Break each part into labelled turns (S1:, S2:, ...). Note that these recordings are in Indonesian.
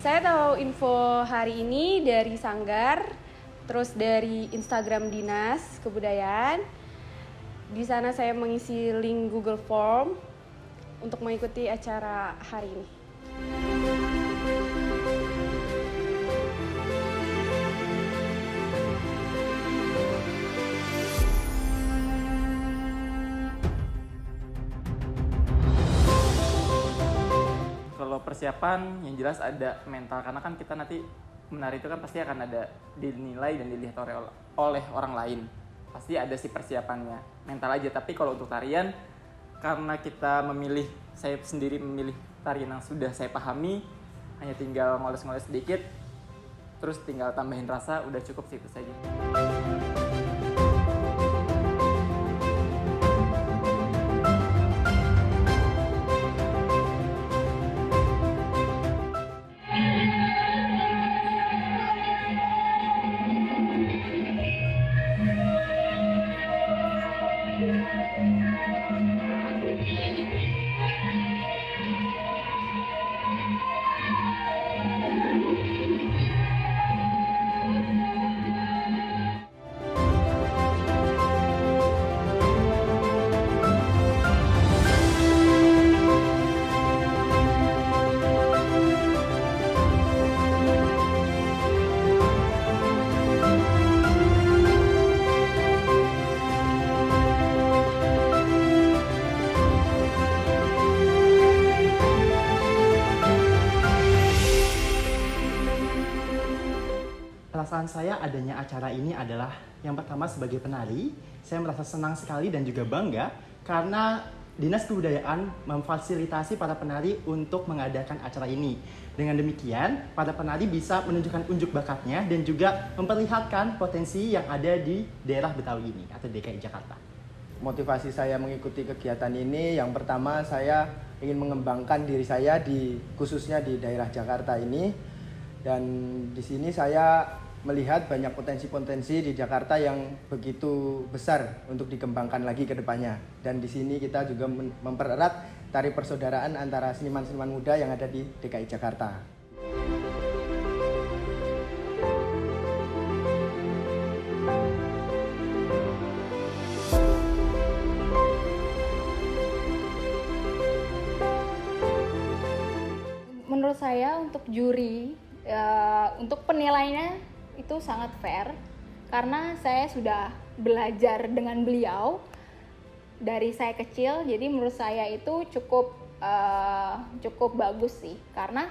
S1: Saya tahu info hari ini dari Sanggar, terus dari Instagram Dinas Kebudayaan. Di sana saya mengisi link Google Form untuk mengikuti acara hari ini.
S2: Kalau persiapan yang jelas ada mental, karena kan kita nanti menari itu kan pasti akan ada dinilai dan dilihat oleh orang lain. Pasti ada sih persiapannya, mental aja. Tapi kalau untuk tarian, karena kita saya sendiri memilih tarian yang sudah saya pahami, hanya tinggal ngoles-ngoles sedikit, terus tinggal tambahin rasa, udah cukup sih itu saja.
S3: Perasaan saya adanya acara ini adalah yang pertama sebagai penari, saya merasa senang sekali dan juga bangga karena Dinas Kebudayaan memfasilitasi para penari untuk mengadakan acara ini. Dengan demikian, para penari bisa menunjukkan unjuk bakatnya dan juga memperlihatkan potensi yang ada di daerah Betawi ini atau DKI Jakarta.
S4: Motivasi saya mengikuti kegiatan ini, yang pertama saya ingin mengembangkan diri saya khususnya di daerah Jakarta ini, dan di sini saya melihat banyak potensi-potensi di Jakarta yang begitu besar untuk dikembangkan lagi ke depannya. Dan di sini kita juga mempererat tari persaudaraan antara seniman-seniman muda yang ada di DKI Jakarta.
S5: Menurut saya untuk juri, untuk penilaiannya itu sangat fair karena saya sudah belajar dengan beliau dari saya kecil, jadi menurut saya itu cukup bagus sih, karena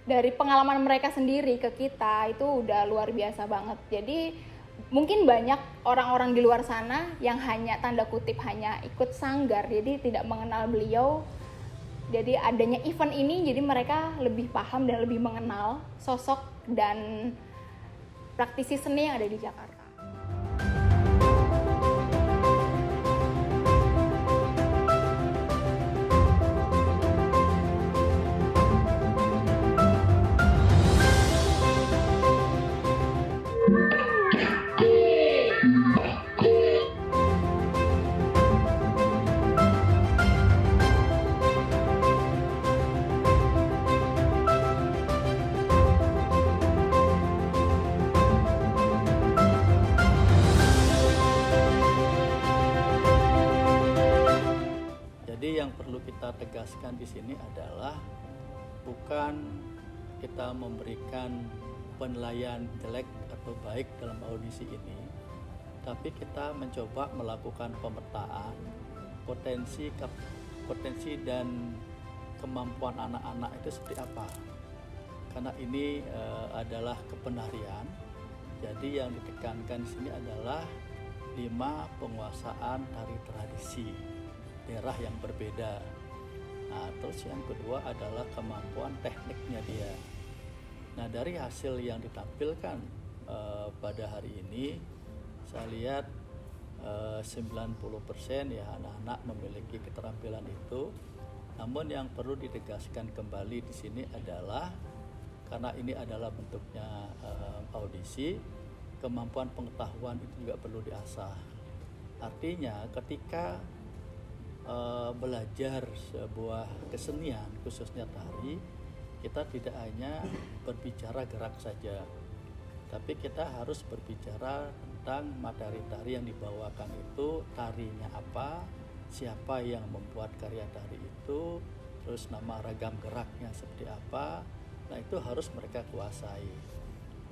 S5: dari pengalaman mereka sendiri ke kita itu udah luar biasa banget. Jadi mungkin banyak orang-orang di luar sana yang hanya tanda kutip hanya ikut sanggar, jadi tidak mengenal beliau. Jadi adanya event ini, jadi mereka lebih paham dan lebih mengenal sosok dan praktisi seni yang ada di Jakarta.
S6: Jadi yang perlu kita tegaskan di sini adalah bukan kita memberikan penilaian jelek atau baik dalam audisi ini, tapi kita mencoba melakukan pemetaan potensi dan kemampuan anak-anak itu seperti apa. Karena ini adalah kepenarian, jadi yang ditekankan di sini adalah 5 penguasaan tari tradisi daerah yang berbeda. Nah, terus yang kedua adalah kemampuan tekniknya dia. Nah, dari hasil yang ditampilkan pada hari ini, saya lihat 90% ya anak-anak memiliki keterampilan itu. Namun yang perlu ditegaskan kembali di sini adalah karena ini adalah bentuknya audisi, kemampuan pengetahuan itu juga perlu diasah. Artinya ketika belajar sebuah kesenian khususnya tari, kita tidak hanya berbicara gerak saja, tapi kita harus berbicara tentang materi tari yang dibawakan itu, tarinya apa, siapa yang membuat karya tari itu, terus nama ragam geraknya seperti apa. Nah, itu harus mereka kuasai.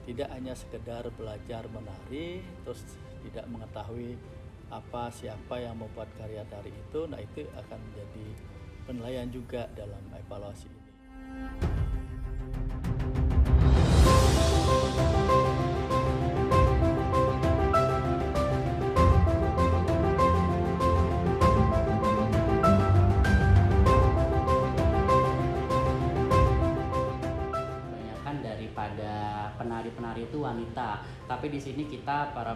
S6: Tidak hanya sekedar belajar menari terus tidak mengetahui apa siapa yang membuat karya tari itu. Nah, itu akan menjadi penilaian juga dalam evaluasi ini.
S7: Kebanyakan daripada penari-penari itu wanita, tapi di sini kita para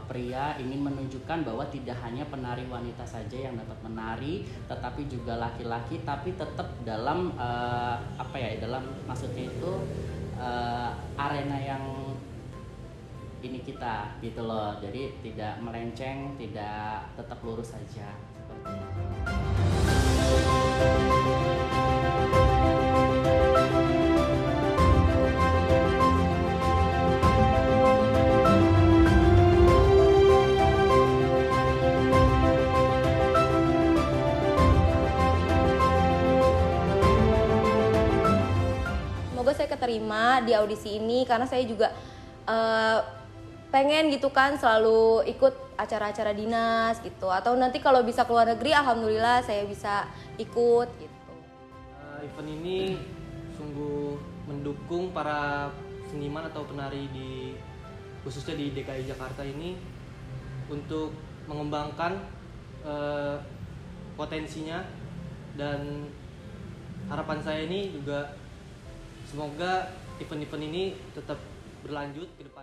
S7: pria ingin menunjukkan bahwa tidak hanya penari wanita saja yang dapat menari, tetapi juga laki-laki, tapi tetap dalam dalam maksudnya itu arena yang ini kita gitu loh, jadi tidak melenceng, tidak, tetap lurus saja seperti itu.
S8: Semoga saya keterima di audisi ini karena saya juga pengen gitu kan selalu ikut acara-acara dinas gitu, atau nanti kalau bisa keluar negeri alhamdulillah saya bisa ikut gitu.
S9: Event ini sungguh mendukung para seniman atau penari khususnya di DKI Jakarta ini untuk mengembangkan potensinya, dan harapan saya ini juga semoga event-event ini tetap berlanjut ke depan.